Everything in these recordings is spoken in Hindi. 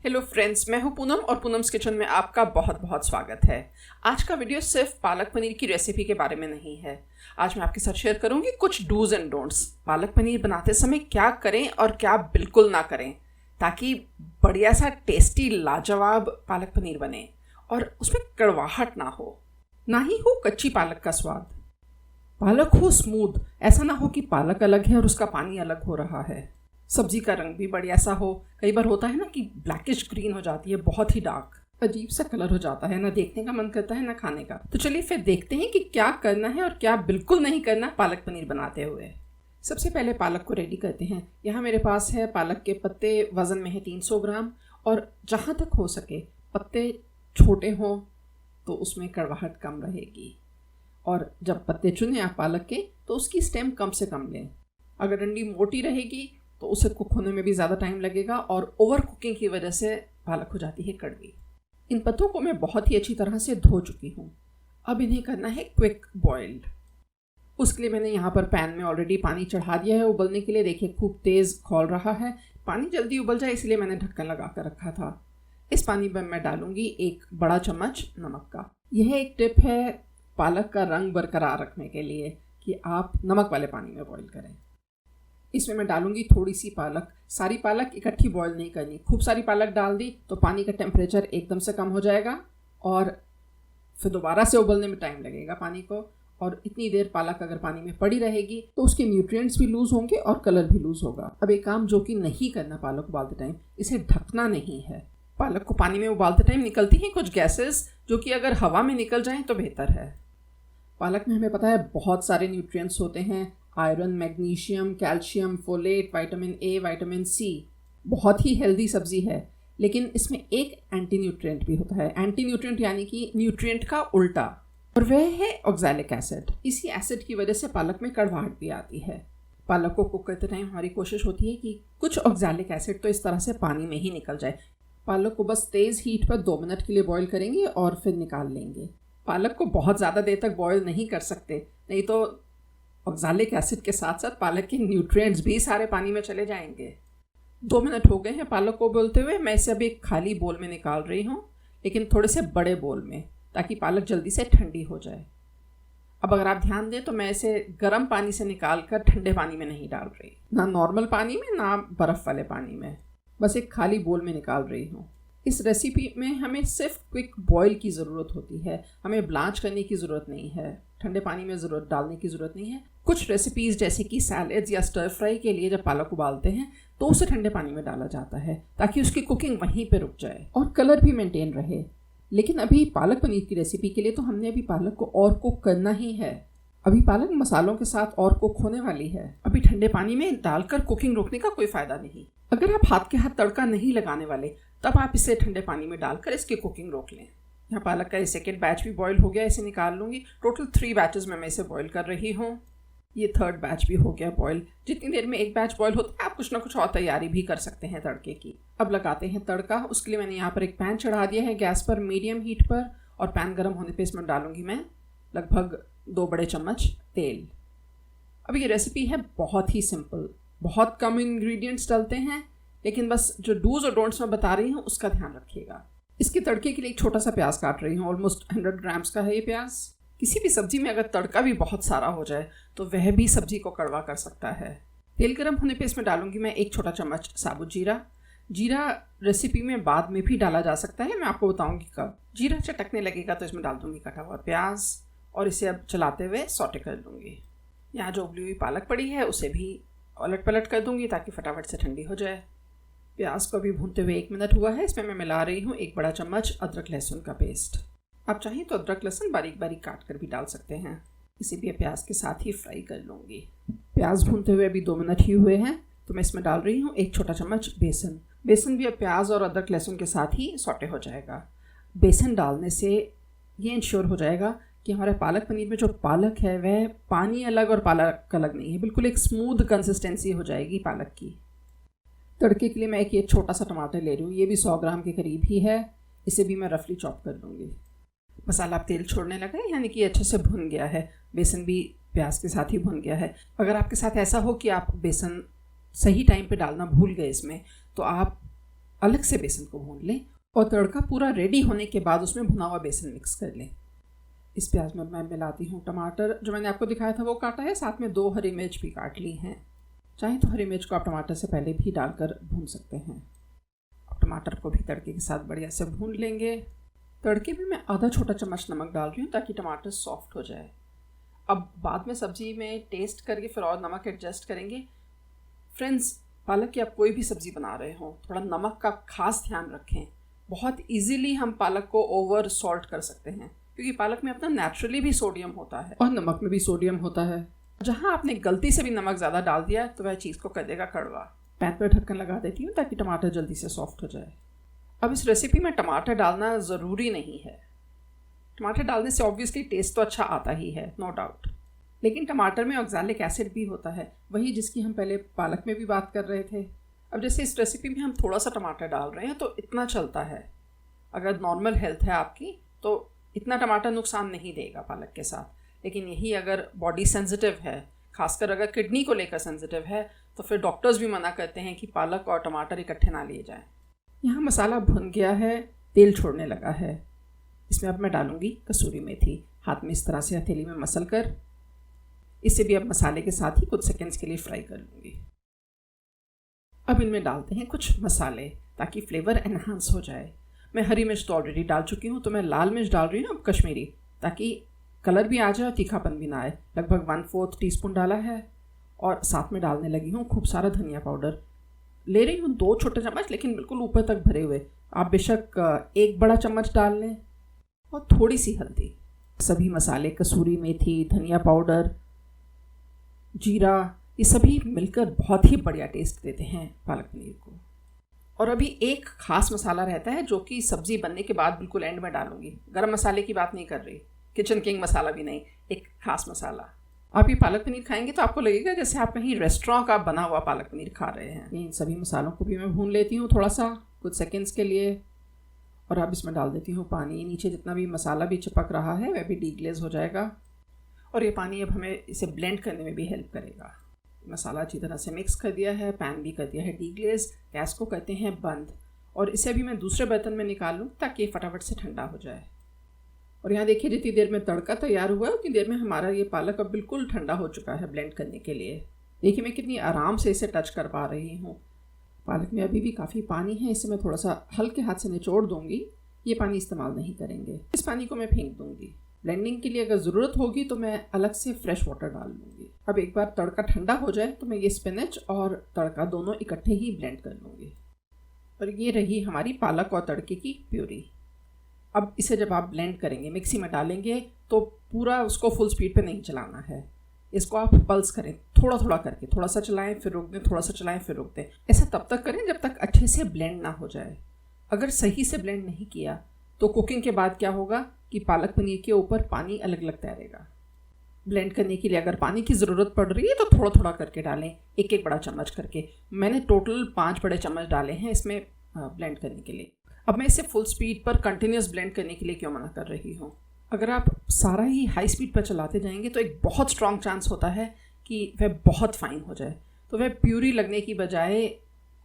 हेलो फ्रेंड्स, मैं हूं पूनम और पूनम्स किचन में आपका बहुत बहुत स्वागत है। आज का वीडियो सिर्फ पालक पनीर की रेसिपी के बारे में नहीं है। आज मैं आपके साथ शेयर करूंगी कुछ dos and don'ts. Palak paneer बनाते समय क्या करें और क्या बिल्कुल ना करें ताकि बढ़िया सा टेस्टी लाजवाब पालक पनीर बने और उसमें कड़वाहट ना हो, ना ही हो कच्ची पालक का स्वाद। पालक हो स्मूथ, ऐसा ना हो कि पालक अलग है और उसका पानी अलग हो रहा है। सब्जी का रंग भी बढ़िया सा हो। कई बार होता है ना कि ब्लैकिश ग्रीन हो जाती है, बहुत ही डार्क अजीब सा कलर हो जाता है, ना देखने का मन करता है ना खाने का। तो चलिए फिर देखते हैं कि क्या करना है और क्या बिल्कुल नहीं करना पालक पनीर बनाते हुए। सबसे पहले पालक को रेडी करते हैं। यहाँ मेरे पास है पालक के पत्ते, वज़न में है 300 ग्राम। और जहाँ तक हो सके पत्ते छोटे हों तो उसमें कड़वाहट कम रहेगी। और जब पत्ते चुनें आप पालक के तो उसकी स्टेम कम से कम लें। अगर डंडी मोटी रहेगी तो उसे कुक होने में भी ज़्यादा टाइम लगेगा और ओवर कुकिंग की वजह से पालक हो जाती है कड़वी। इन पत्तों को मैं बहुत ही अच्छी तरह से धो चुकी हूँ। अब इन्हें करना है क्विक बॉइल्ड। उसके लिए मैंने यहाँ पर पैन में ऑलरेडी पानी चढ़ा दिया है उबलने के लिए। देखिए खूब तेज़ खौल रहा है। पानी जल्दी उबल जाए इसलिए मैंने ढक्कन लगा कर रखा था। इस पानी में मैं डालूँगी 1 बड़ा चम्मच नमक का। यह एक टिप है पालक का रंग बरकरार रखने के लिए कि आप नमक वाले पानी में बॉईल करें। इसमें मैं डालूंगी थोड़ी सी पालक। सारी पालक इकट्ठी बॉईल नहीं करनी। खूब सारी पालक डाल दी तो पानी का टेम्परेचर एकदम से कम हो जाएगा और फिर दोबारा से उबलने में टाइम लगेगा पानी को। और इतनी देर पालक अगर पानी में पड़ी रहेगी तो उसके न्यूट्रिएंट्स भी लूज़ होंगे और कलर भी लूज़ होगा। अब एक काम जो कि नहीं करना पालक उबालते टाइम, इसे ढकना नहीं है। पालक को पानी में उबालते टाइम निकलती हैं कुछ गैसेस जो कि अगर हवा में निकल जाएँ तो बेहतर है। पालक में हमें पता है बहुत सारे न्यूट्रिएंट्स होते हैं, iron, magnesium, calcium, folate, vitamin A, vitamin C. बहुत ही हेल्दी सब्जी है, लेकिन इसमें एक एंटी न्यूट्रिएंट भी होता है। एंटी न्यूट्रिएंट यानी कि न्यूट्रिएंट का उल्टा, और वह है ऑक्सैलिक एसिड। इसी एसिड की वजह से पालक में कड़वाहट भी आती है। पालक को कुक करते टाइम हमारी कोशिश होती है कि कुछ ऑक्सैलिक एसिड तो इस तरह से पानी में ही निकल जाए। पालक को बस तेज़ हीट पर 2 मिनट के लिए बॉईल करेंगे और फिर निकाल लेंगे। पालक को बहुत ज़्यादा देर तक बॉईल नहीं कर सकते, नहीं तो ऑक्सैलिक एसिड के साथ साथ पालक के न्यूट्रिएंट्स भी सारे पानी में चले जाएंगे। 2 मिनट हो गए हैं पालक को उबलते हुए। मैं इसे अभी एक खाली बोल में निकाल रही हूँ, लेकिन थोड़े से बड़े बोल में, ताकि पालक जल्दी से ठंडी हो जाए। अब अगर आप ध्यान दें तो मैं इसे गर्म पानी से निकाल कर ठंडे पानी में नहीं डाल रही, ना नॉर्मल पानी में ना बर्फ़ वाले पानी में, बस एक खाली बोल में निकाल रही हूँ। इस रेसिपी में हमें सिर्फ क्विक बॉयल की ज़रूरत होती है, हमें ब्लांच करने की ज़रूरत नहीं है, ठंडे पानी में ज़रूरत डालने की ज़रूरत नहीं है। कुछ रेसिपीज़ जैसे कि सैलेड्स या स्टर फ्राई के लिए जब पालक उबालते हैं तो उसे ठंडे पानी में डाला जाता है ताकि उसकी कुकिंग वहीं पे रुक जाए और कलर भी मेंटेन रहे। लेकिन अभी पालक पनीर की रेसिपी के लिए तो हमने अभी पालक को और कुक करना ही है। अभी पालक मसालों के साथ और कुक होने वाली है। अभी ठंडे पानी में डालकर कुकिंग रोकने का कोई फ़ायदा नहीं। अगर आप हाथ के हाथ तड़का नहीं लगाने वाले तब आप इसे ठंडे पानी में डालकर इसकी कुकिंग रोक लें। यहाँ पालक का 2nd बैच भी बॉईल हो गया, इसे निकाल लूँगी। टोटल 3 बैचेस में मैं इसे बॉईल कर रही हूँ। ये 3rd बैच भी हो गया बॉईल। जितनी देर में एक बैच बॉईल होता है आप कुछ ना कुछ और तैयारी भी कर सकते हैं तड़के की। अब लगाते हैं तड़का। उसके लिए मैंने यहाँ पर एक पैन चढ़ा दिया है गैस पर मीडियम हीट पर, और पैन गर्म होने पर इसमें डालूँगी मैं लगभग 2 बड़े चम्मच तेल। अब ये रेसिपी है बहुत ही सिंपल, बहुत कम इंग्रेडिएंट्स डलते हैं, लेकिन बस जो डूज और डोंट्स मैं बता रही हूँ उसका ध्यान रखिएगा। इसके तड़के के लिए एक छोटा सा प्याज काट रही हूँ, ऑलमोस्ट 100 ग्राम्स का है ये प्याज। किसी भी सब्जी में अगर तड़का भी बहुत सारा हो जाए तो वह भी सब्जी को कड़वा कर सकता है। तेल गर्म होने पे इसमें डालूंगी मैं 1 छोटा चम्मच साबुत जीरा। जीरा रेसिपी में बाद में भी डाला जा सकता है, मैं आपको बताऊंगी कब। जीरा चटकने लगेगा तो इसमें डाल दूंगी कटा हुआ प्याज और इसे अब चलाते हुए सौटे कर लूँगी। यहाँ जो उबली हुई पालक पड़ी है उसे भी उलट पलट कर दूँगी ताकि फटाफट से ठंडी हो जाए। प्याज को भी भूनते हुए 1 मिनट हुआ है। इसमें मैं मिला रही हूँ 1 बड़ा चम्मच अदरक लहसुन का पेस्ट। आप चाहें तो अदरक लहसुन बारीक बारीक काट कर भी डाल सकते हैं। इसे भी प्याज के साथ ही फ्राई कर लूँगी। प्याज भूनते हुए अभी 2 मिनट ही हुए हैं तो मैं इसमें डाल रही हूँ 1 छोटा चम्मच बेसन। बेसन भी अब प्याज और अदरक लहसुन के साथ ही सौटे हो जाएगा। बेसन डालने से ये इंश्योर हो जाएगा कि हमारे पालक पनीर में जो पालक है वह पानी अलग और पालक अलग नहीं है, बिल्कुल एक स्मूथ कंसिस्टेंसी हो जाएगी पालक की। तड़के के लिए मैं एक ये छोटा सा टमाटर ले रही हूँ, ये भी 100 ग्राम के करीब ही है। इसे भी मैं रफली चॉप कर लूँगी। मसाला अब तेल छोड़ने लगा है, यानी कि अच्छे से भुन गया है। बेसन भी प्याज के साथ ही भुन गया है। अगर आपके साथ ऐसा हो कि आप बेसन सही टाइम पे डालना भूल गए इसमें, तो आप अलग से बेसन को भून लें और तड़का पूरा रेडी होने के बाद उसमें भुना हुआ बेसन मिक्स कर लें। इस प्याज में मैं मिलाती हूँ टमाटर, जो मैंने आपको दिखाया था वो काटा है, साथ में 2 हरी मिर्च भी काट ली हैं। चाहें तो हरी मिर्च को आप टमाटर से पहले भी डालकर भून सकते हैं। अब टमाटर को भी तड़के के साथ बढ़िया से भून लेंगे। तड़के में मैं आधा छोटा चम्मच नमक डाल रही हूँ ताकि टमाटर सॉफ्ट हो जाए। अब बाद में सब्ज़ी में टेस्ट करके फिर और नमक एडजस्ट करेंगे। फ्रेंड्स, पालक की आप कोई भी सब्ज़ी बना रहे हो, थोड़ा नमक का खास ध्यान रखें। बहुत इजीली हम पालक को ओवर सॉल्ट कर सकते हैं क्योंकि पालक में अपना नेचुरली भी सोडियम होता है और नमक में भी सोडियम होता है। जहाँ आपने गलती से भी नमक ज़्यादा डाल दिया तो वह चीज़ को कर देगा कड़वा। पैन पर ढक्कन लगा देती हूँ ताकि टमाटर जल्दी से सॉफ्ट हो जाए। अब इस रेसिपी में टमाटर डालना ज़रूरी नहीं है। टमाटर डालने से ऑब्वियसली टेस्ट तो अच्छा आता ही है, नो डाउट, लेकिन टमाटर में ऑक्सैलिक एसिड भी होता है, वही जिसकी हम पहले पालक में भी बात कर रहे थे। अब जैसे इस रेसिपी में हम थोड़ा सा टमाटर डाल रहे हैं तो इतना चलता है। अगर नॉर्मल हेल्थ है आपकी तो इतना टमाटर नुकसान नहीं देगा पालक के साथ, लेकिन यही अगर बॉडी सेंसिटिव है, खासकर अगर किडनी को लेकर सेंसिटिव है, तो फिर डॉक्टर्स भी मना करते हैं कि पालक और टमाटर इकट्ठे ना लिए जाएं। यहाँ मसाला भुन गया है, तेल छोड़ने लगा है। इसमें अब मैं डालूँगी कसूरी मेथी। हाथ में इस तरह से हथेली में मसल कर इसे भी अब मसाले के साथ ही कुछ सेकंड्स के लिए फ्राई कर लूँगी। अब इनमें डालते हैं कुछ मसाले ताकि फ्लेवर एनहांस हो जाए। मैं हरी मिर्च तो ऑलरेडी डाल चुकी हूँ, तो मैं लाल मिर्च डाल रही हूँ अब कश्मीरी, ताकि कलर भी आ जाए और तीखापन भी ना आए। लगभग 1/4 टीस्पून डाला है और साथ में डालने लगी हूँ खूब सारा धनिया पाउडर। ले रही हूँ 2 छोटे चम्मच, लेकिन बिल्कुल ऊपर तक भरे हुए। आप बेशक 1 बड़ा चम्मच डाल लें। और थोड़ी सी हल्दी। सभी मसाले, कसूरी मेथी, धनिया पाउडर, जीरा, ये सभी मिलकर बहुत ही बढ़िया टेस्ट देते हैं पालक पनीर को। और अभी एक ख़ास मसाला रहता है जो कि सब्ज़ी बनने के बाद बिल्कुल एंड में डालूंगी। गरम मसाले की बात नहीं कर रही, किचन किंग मसाला भी नहीं, एक ख़ास मसाला। आप ये पालक पनीर खाएंगे तो आपको लगेगा जैसे आप कहीं रेस्टोरेंट का बना हुआ पालक पनीर खा रहे हैं। इन सभी मसालों को भी मैं भून लेती हूँ थोड़ा सा, कुछ सेकेंड्स के लिए। और अब इसमें डाल देती हूँ पानी। नीचे जितना भी मसाला भी चिपक रहा है वह भी डीग्लेज हो जाएगा और ये पानी अब हमें इसे ब्लेंड करने में भी हेल्प करेगा। मसाला अच्छी तरह से मिक्स कर दिया है, पैन भी कर दिया है डीग्लेज। गैस को करते हैं बंद और इसे भी मैं दूसरे बर्तन में निकाल लूँ ताकि ये फटाफट से ठंडा हो जाए। और यहाँ देखिए जितनी देर में तड़का तैयार हुआ है उतनी देर में हमारा ये पालक अब बिल्कुल ठंडा हो चुका है ब्लेंड करने के लिए। देखिए मैं कितनी आराम से इसे टच कर पा रही हूँ। पालक में अभी भी काफ़ी पानी है, इसे मैं थोड़ा सा हल्के हाथ से निचोड़ दूँगी। ये पानी इस्तेमाल नहीं करेंगे, इस पानी को मैं फेंक दूँगी। ब्लेंडिंग के लिए अगर ज़रूरत होगी तो मैं अलग से फ्रेश वाटर डाल लूँगी। अब एक बार तड़का ठंडा हो जाए तो मैं ये स्पिनच और तड़का दोनों इकट्ठे ही ब्लेंड कर लूँगी। और ये रही हमारी पालक और तड़के की प्यूरी। अब इसे जब आप ब्लेंड करेंगे, मिक्सी में डालेंगे, तो पूरा उसको फुल स्पीड पे नहीं चलाना है। इसको आप पल्स करें, थोड़ा थोड़ा करके, थोड़ा सा चलाएं फिर रोक दें, थोड़ा सा चलाएं फिर रोक दें। ऐसा तब तक करें जब तक अच्छे से ब्लेंड ना हो जाए। अगर सही से ब्लेंड नहीं किया तो कुकिंग के बाद क्या होगा कि पालक पनीर के ऊपर पानी अलग अलग तैरेगा। ब्लेंड करने के लिए अगर पानी की ज़रूरत पड़ रही है तो थोड़ा थोड़ा करके डालें, एक एक बड़ा चम्मच करके। मैंने टोटल 5 बड़े चम्मच डाले हैं इसमें ब्लेंड करने के लिए। अब मैं इसे फुल स्पीड पर कंटिन्यूस ब्लेंड करने के लिए क्यों मना कर रही हूँ। अगर आप सारा ही हाई स्पीड पर चलाते जाएंगे तो एक बहुत स्ट्रॉन्ग चांस होता है कि वह बहुत फाइन हो जाए, तो वह प्यूरी लगने की बजाय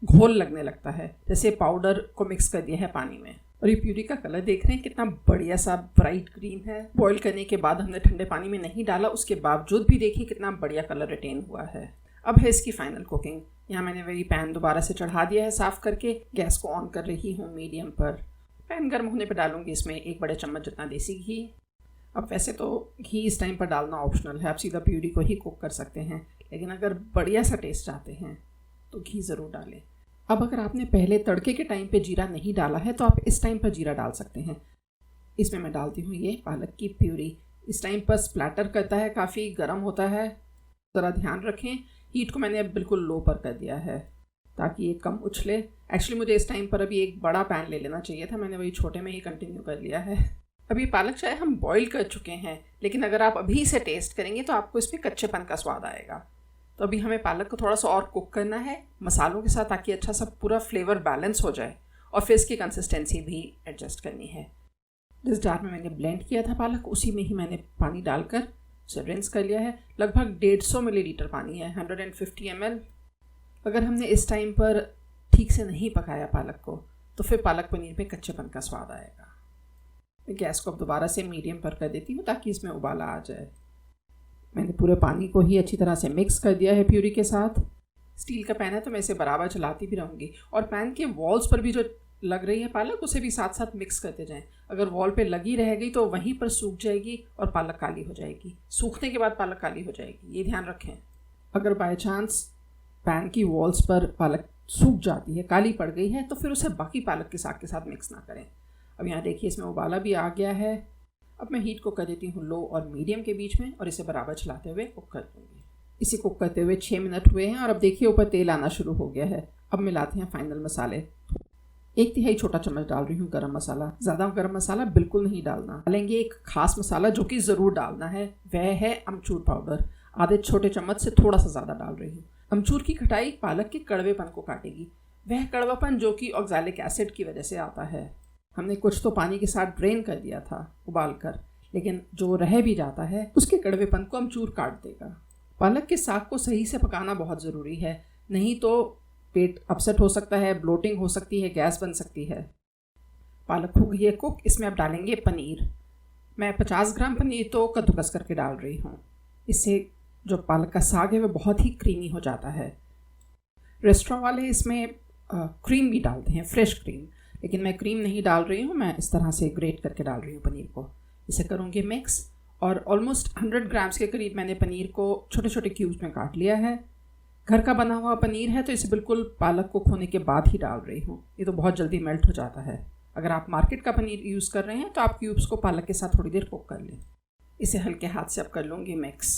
घोल लगने लगता है, जैसे पाउडर को मिक्स कर दिया है पानी में। और ये प्यूरी का कलर देख रहे हैं कितना बढ़िया सा ब्राइट ग्रीन है। बॉईल करने के बाद हमने ठंडे पानी में नहीं डाला, उसके बावजूद भी देखिए कितना बढ़िया कलर रिटेन हुआ है। अब है इसकी फाइनल कुकिंग। यहाँ मैंने वही पैन दोबारा से चढ़ा दिया है साफ़ करके। गैस को ऑन कर रही हूँ मीडियम पर। पैन गर्म होने पर डालूंगी इसमें 1 बड़े चम्मच जितना देसी घी। अब वैसे तो घी इस टाइम पर डालना ऑप्शनल है, आप सीधा प्यूरी को ही कुक कर सकते हैं, लेकिन अगर बढ़िया सा टेस्ट चाहते हैं तो घी ज़रूर डालें। अब अगर आपने पहले तड़के के टाइम पे जीरा नहीं डाला है तो आप इस टाइम पर जीरा डाल सकते हैं। इसमें मैं डालती हूँ ये पालक की प्यूरी। इस टाइम पर स्प्लैटर करता है, काफ़ी गर्म होता है, ज़रा ध्यान रखें। हीट को मैंने अब बिल्कुल लो पर कर दिया है ताकि ये कम उछले। एक्चुअली मुझे इस टाइम पर अभी एक बड़ा पैन ले लेना चाहिए था, मैंने वही छोटे में ही कंटिन्यू कर लिया है। अभी पालक चाहे हम बॉईल कर चुके हैं, लेकिन अगर आप अभी इसे टेस्ट करेंगे तो आपको इसमें कच्चेपन का स्वाद आएगा। तो अभी हमें पालक को थोड़ा सा और कुक करना है मसालों के साथ, ताकि अच्छा सा पूरा फ्लेवर बैलेंस हो जाए, और फिर इसकी कंसिस्टेंसी भी एडजस्ट करनी है। जिस जार में मैंने ब्लेंड किया था पालक, उसी में ही मैंने पानी डालकर उसे रिंस कर लिया है। लगभग 150 मिलीलीटर पानी है, 150 ml। अगर हमने इस टाइम पर ठीक से नहीं पकाया पालक को तो फिर पालक पनीर में कच्चेपन का स्वाद आएगा। मैं गैस को अब दोबारा से मीडियम पर कर देती हूँ ताकि इसमें उबाला आ जाए। मैंने पूरे पानी को ही अच्छी तरह से मिक्स कर दिया है प्यूरी के साथ। स्टील का पैन है तो मैं इसे बराबर चलाती भी रहूँगी, और पैन के वॉल्स पर भी जो लग रही है पालक उसे भी साथ साथ मिक्स करते जाएं। अगर वॉल पे लगी रह गई तो वहीं पर सूख जाएगी और पालक काली हो जाएगी। सूखने के बाद पालक काली हो जाएगी, ये ध्यान रखें। अगर बाय चांस पैन की वॉल्स पर पालक सूख जाती है, काली पड़ गई है, तो फिर उसे बाकी पालक के साग के साथ मिक्स ना करें। अब यहाँ देखिए इसमें उबाला भी आ गया है। अब मैं हीट को कर देती हूँ लो और मीडियम के बीच में, और इसे बराबर चलाते हुए कुक कर दूँगी। इसे कुक करते हुए 6 मिनट हुए हैं और अब देखिए ऊपर तेल आना शुरू हो गया है। अब मिलाते हैं फाइनल मसाले। 1/3 छोटा चम्मच डाल रही हूँ गरम मसाला। ज़्यादा गरम मसाला बिल्कुल नहीं डालना। डालेंगे एक खास मसाला जो कि ज़रूर डालना है, वह है अमचूर पाउडर। आधे छोटे चम्मच से थोड़ा सा ज़्यादा डाल रही हूँ। अमचूर की खटाई पालक के कड़वेपन को काटेगी, वह कड़वापन जो कि ऑक्सैलिक एसिड की वजह से आता है। हमने कुछ तो पानी के साथ ड्रेन कर दिया था उबाल कर, लेकिन जो रह भी जाता है उसके कड़वेपन को अमचूर काट देगा। पालक के साग को सही से पकाना बहुत ज़रूरी है, नहीं तो पेट अपसेट हो सकता है, ब्लोटिंग हो सकती है, गैस बन सकती है। पालक हो गई है कुक। इसमें अब डालेंगे पनीर। मैं 50 ग्राम पनीर तो कद्दूकस करके डाल रही हूँ। इससे जो पालक का साग है वह बहुत ही क्रीमी हो जाता है। रेस्टोरेंट वाले इसमें क्रीम भी डालते हैं, फ्रेश क्रीम, लेकिन मैं क्रीम नहीं डाल रही हूँ। मैं इस तरह से ग्रेट करके डाल रही हूँ पनीर को। इसे करूँगी मिक्स, और ऑलमोस्ट 100 ग्राम्स के करीब मैंने पनीर को छोटे छोटे क्यूब्स में काट लिया है। घर का बना हुआ पनीर है तो इसे बिल्कुल पालक को खोने के बाद ही डाल रही हूँ, ये तो बहुत जल्दी मेल्ट हो जाता है। अगर आप मार्केट का पनीर यूज़ कर रहे हैं तो आप क्यूब्स को पालक के साथ थोड़ी देर कुक कर लें। इसे हल्के हाथ से अब कर लूँगी मिक्स,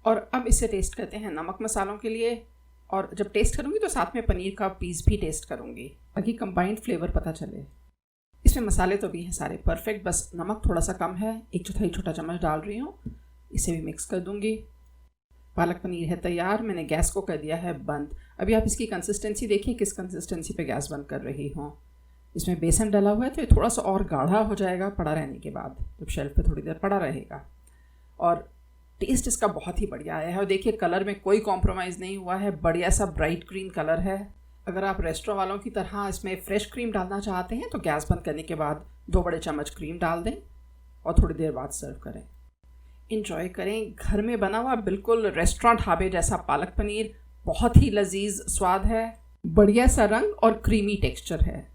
और अब इसे टेस्ट करते हैं नमक मसालों के लिए। और जब टेस्ट करूँगी तो साथ में पनीर का पीस भी टेस्ट करूँगी ताकि कंबाइंड फ्लेवर पता चले। इसमें मसाले तो भी हैं सारे परफेक्ट, बस नमक थोड़ा सा कम है। 1/4 छोटा चम्मच डाल रही हूँ। इसे भी मिक्स कर दूँगी। पालक पनीर है तैयार। मैंने गैस को कर दिया है बंद। अभी आप इसकी कंसिस्टेंसी देखिए, किस कंसिस्टेंसी पे गैस बंद कर रही हूँ। इसमें बेसन डाला हुआ है तो ये थोड़ा सा और गाढ़ा हो जाएगा पड़ा रहने के बाद, जब शेल्फ पे थोड़ी देर पड़ा रहेगा। और टेस्ट इसका बहुत ही बढ़िया आया है, और देखिए कलर में कोई कॉम्प्रोमाइज़ नहीं हुआ है, बढ़िया सा ब्राइट ग्रीन कलर है। अगर आप रेस्टोरेंट वालों की तरह इसमें फ्रेश क्रीम डालना चाहते हैं तो गैस बंद करने के बाद 2 बड़े चम्मच क्रीम डाल दें और थोड़ी देर बाद सर्व करें। इंजॉय करें घर में बना हुआ बिल्कुल रेस्टोरेंट ढाबे जैसा पालक पनीर। बहुत ही लजीज स्वाद है, बढ़िया सा रंग और क्रीमी टेक्सचर है।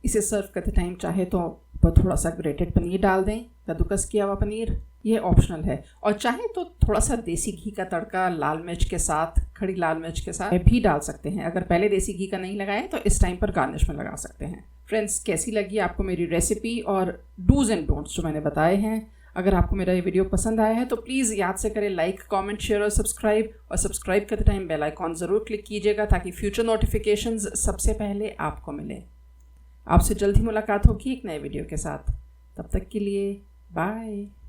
इसे सर्व करते टाइम चाहे तो ऊपर थोड़ा सा ग्रेटेड पनीर डाल दें, कद्दूकस किया हुआ पनीर, ये ऑप्शनल है। और चाहे तो थोड़ा सा देसी घी का तड़का लाल मिर्च के साथ, खड़ी लाल मिर्च के साथ भी डाल सकते हैं। अगर पहले देसी घी का नहीं लगाएं तो इस टाइम पर गार्निश में लगा सकते हैं। फ्रेंड्स, कैसी लगी आपको मेरी रेसिपी और डूज एंड डोंट्स जो मैंने बताए हैं? अगर आपको मेरा ये वीडियो पसंद आया है तो प्लीज़ याद से करें लाइक, कमेंट, शेयर और सब्सक्राइब। और सब्सक्राइब करते टाइम बेल आइकॉन ज़रूर क्लिक कीजिएगा ताकि फ्यूचर नोटिफिकेशंस सबसे पहले आपको मिले। आपसे जल्द ही मुलाकात होगी एक नए वीडियो के साथ। तब तक के लिए बाय।